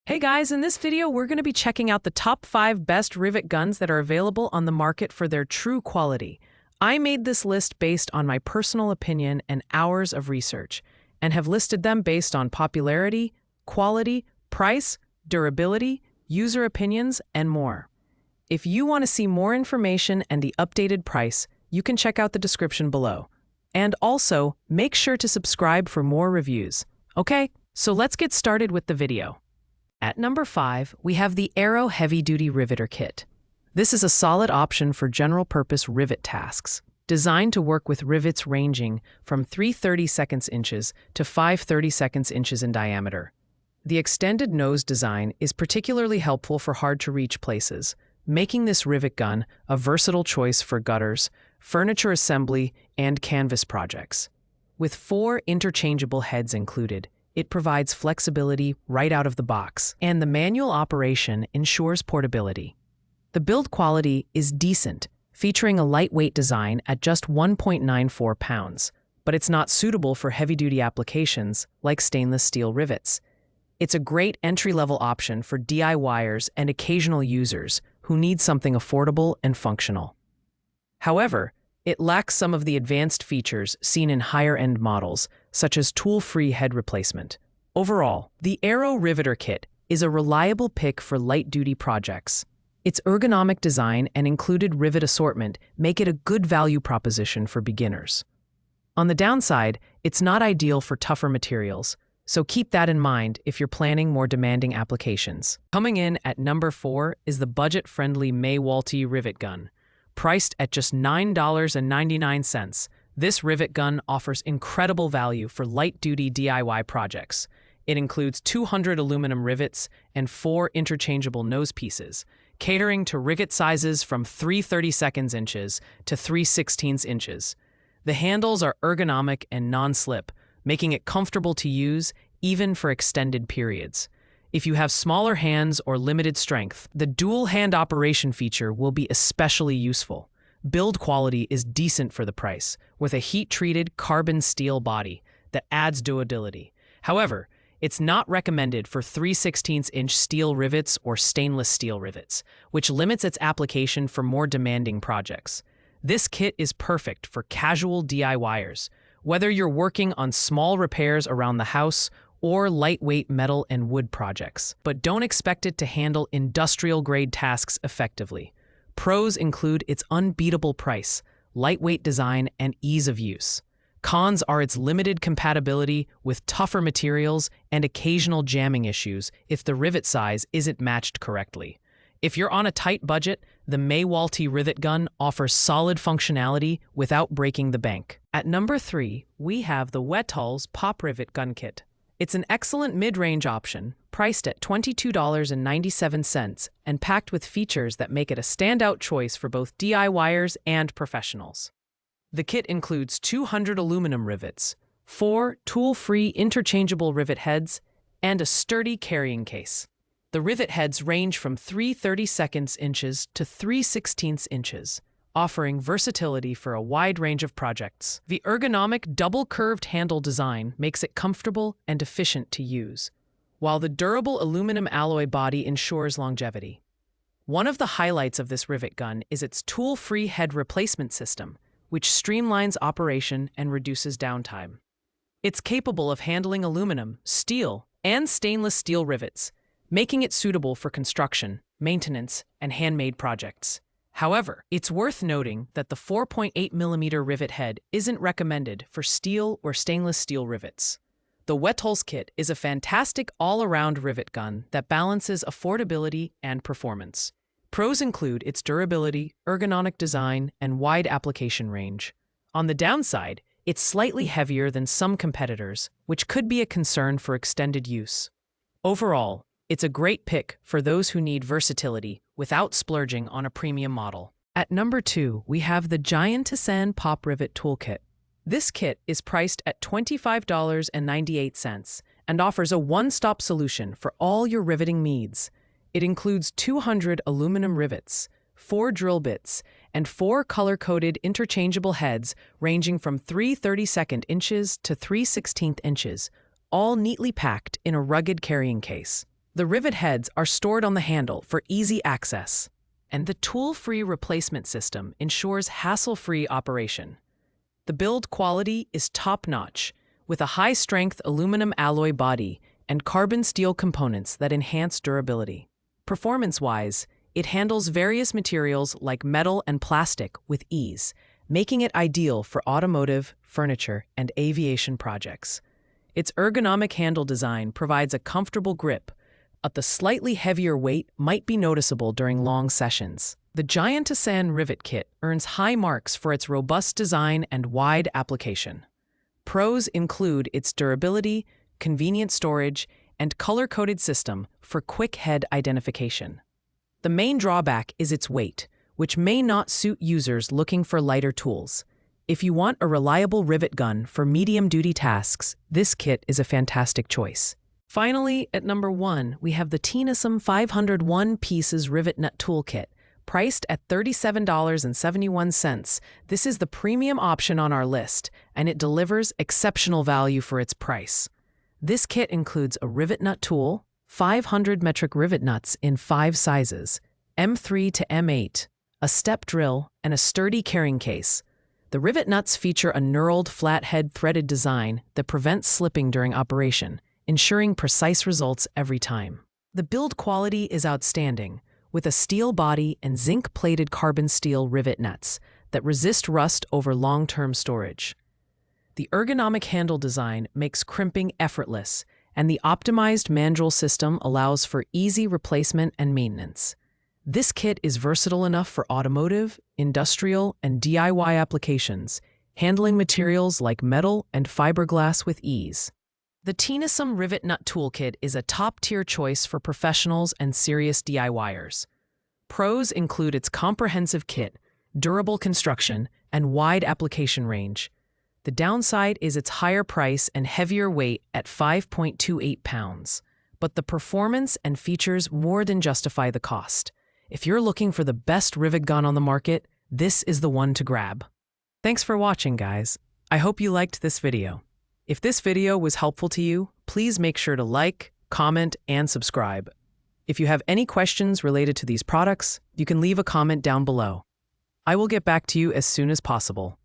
Hey guys, in this video, we're going to be checking out the top 5 best rivet guns that are available on the market for their true quality. I made this list based on my personal opinion and hours of research, and have listed them based on popularity, quality, price, durability, user opinions, and more. If you want to see more information and the updated price, you can check out the description below. And also, make sure to subscribe for more reviews. Okay, so let's get started with the video. At number 5, we have the Arrow HeavyDuty Riveter Kit. This is a solid option for general-purpose rivet tasks, designed to work with rivets ranging from 3/32 inches to 5/32 inches in diameter. The extended nose design is particularly helpful for hard-to-reach places, making this rivet gun a versatile choice for gutters, furniture assembly, and canvas projects. With 4 interchangeable heads included, it provides flexibility right out of the box, and the manual operation ensures portability. The build quality is decent, featuring a lightweight design at just 1.94 pounds, but it's not suitable for heavy-duty applications like stainless steel rivets. It's a great entry-level option for DIYers and occasional users who need something affordable and functional. However, it lacks some of the advanced features seen in higher-end models, such as tool-free head replacement. Overall, the Arrow Riveter Kit is a reliable pick for light-duty projects. Its ergonomic design and included rivet assortment make it a good value proposition for beginners. On the downside, it's not ideal for tougher materials, so keep that in mind if you're planning more demanding applications. Coming in at number 4 is the budget-friendly Maywalty rivet gun. Priced at just $9.99, this rivet gun offers incredible value for light-duty DIY projects. It includes 200 aluminum rivets and 4 interchangeable nose pieces, catering to rivet sizes from 3/32 inches to 3/16 inches. The handles are ergonomic and non-slip, making it comfortable to use even for extended periods. If you have smaller hands or limited strength, the dual hand operation feature will be especially useful. Build quality is decent for the price, with a heat-treated carbon steel body that adds durability. However, it's not recommended for 3/16-inch steel rivets or stainless steel rivets, which limits its application for more demanding projects. This kit is perfect for casual DIYers, whether you're working on small repairs around the house or lightweight metal and wood projects, but don't expect it to handle industrial-grade tasks effectively. Pros include its unbeatable price, lightweight design, and ease of use. Cons are its limited compatibility with tougher materials and occasional jamming issues if the rivet size isn't matched correctly. If you're on a tight budget, the Maywalty rivet gun offers solid functionality without breaking the bank. At number 3, we have the Wetol's Pop Rivet Gun Kit. It's an excellent mid-range option, priced at $22.97 and packed with features that make it a standout choice for both DIYers and professionals. The kit includes 200 aluminum rivets, 4 tool-free interchangeable rivet heads, and a sturdy carrying case. The rivet heads range from 3/32 inches to 3/16 inches, offering versatility for a wide range of projects. The ergonomic double-curved handle design makes it comfortable and efficient to use, while the durable aluminum alloy body ensures longevity. One of the highlights of this rivet gun is its tool-free head replacement system, which streamlines operation and reduces downtime. It's capable of handling aluminum, steel, and stainless steel rivets, making it suitable for construction, maintenance, and handmade projects. However, it's worth noting that the 4.8mm rivet head isn't recommended for steel or stainless steel rivets. The Wetol's kit is a fantastic all-around rivet gun that balances affordability and performance. Pros include its durability, ergonomic design, and wide application range. On the downside, it's slightly heavier than some competitors, which could be a concern for extended use. Overall, it's a great pick for those who need versatility without splurging on a premium model. At number 2, we have the Tenisum Pop Rivet Toolkit. This kit is priced at $25.98 and offers a one-stop solution for all your riveting needs. It includes 200 aluminum rivets, 4 drill bits, and 4 color-coded interchangeable heads ranging from 3/32 inches to 3/16 inches, all neatly packed in a rugged carrying case. The rivet heads are stored on the handle for easy access, and the tool-free replacement system ensures hassle-free operation. The build quality is top-notch, with a high-strength aluminum alloy body and carbon steel components that enhance durability. Performance-wise, it handles various materials like metal and plastic with ease, making it ideal for automotive, furniture, and aviation projects. Its ergonomic handle design provides a comfortable grip, but the slightly heavier weight might be noticeable during long sessions. The Tenisum Rivet Kit earns high marks for its robust design and wide application. Pros include its durability, convenient storage, and color-coded system for quick head identification. The main drawback is its weight, which may not suit users looking for lighter tools. If you want a reliable rivet gun for medium-duty tasks, this kit is a fantastic choice. Finally, at number 1, we have the Tenisum 501 Pieces Rivet Nut Toolkit, priced at $37.71. This is the premium option on our list, and it delivers exceptional value for its price. This kit includes a rivet nut tool, 500 metric rivet nuts in 5 sizes, M3 to M8, a step drill, and a sturdy carrying case. The rivet nuts feature a knurled flathead threaded design that prevents slipping during operation, ensuring precise results every time. The build quality is outstanding, with a steel body and zinc-plated carbon steel rivet nuts that resist rust over long-term storage. The ergonomic handle design makes crimping effortless, and the optimized mandrel system allows for easy replacement and maintenance. This kit is versatile enough for automotive, industrial, and DIY applications, handling materials like metal and fiberglass with ease. The Tenisum Rivet Nut Toolkit is a top-tier choice for professionals and serious DIYers. Pros include its comprehensive kit, durable construction, and wide application range. The downside is its higher price and heavier weight at 5.28 pounds, but the performance and features more than justify the cost. If you're looking for the best rivet gun on the market, this is the one to grab. Thanks for watching, guys. I hope you liked this video. If this video was helpful to you, please make sure to like, comment, and subscribe. If you have any questions related to these products, you can leave a comment down below. I will get back to you as soon as possible.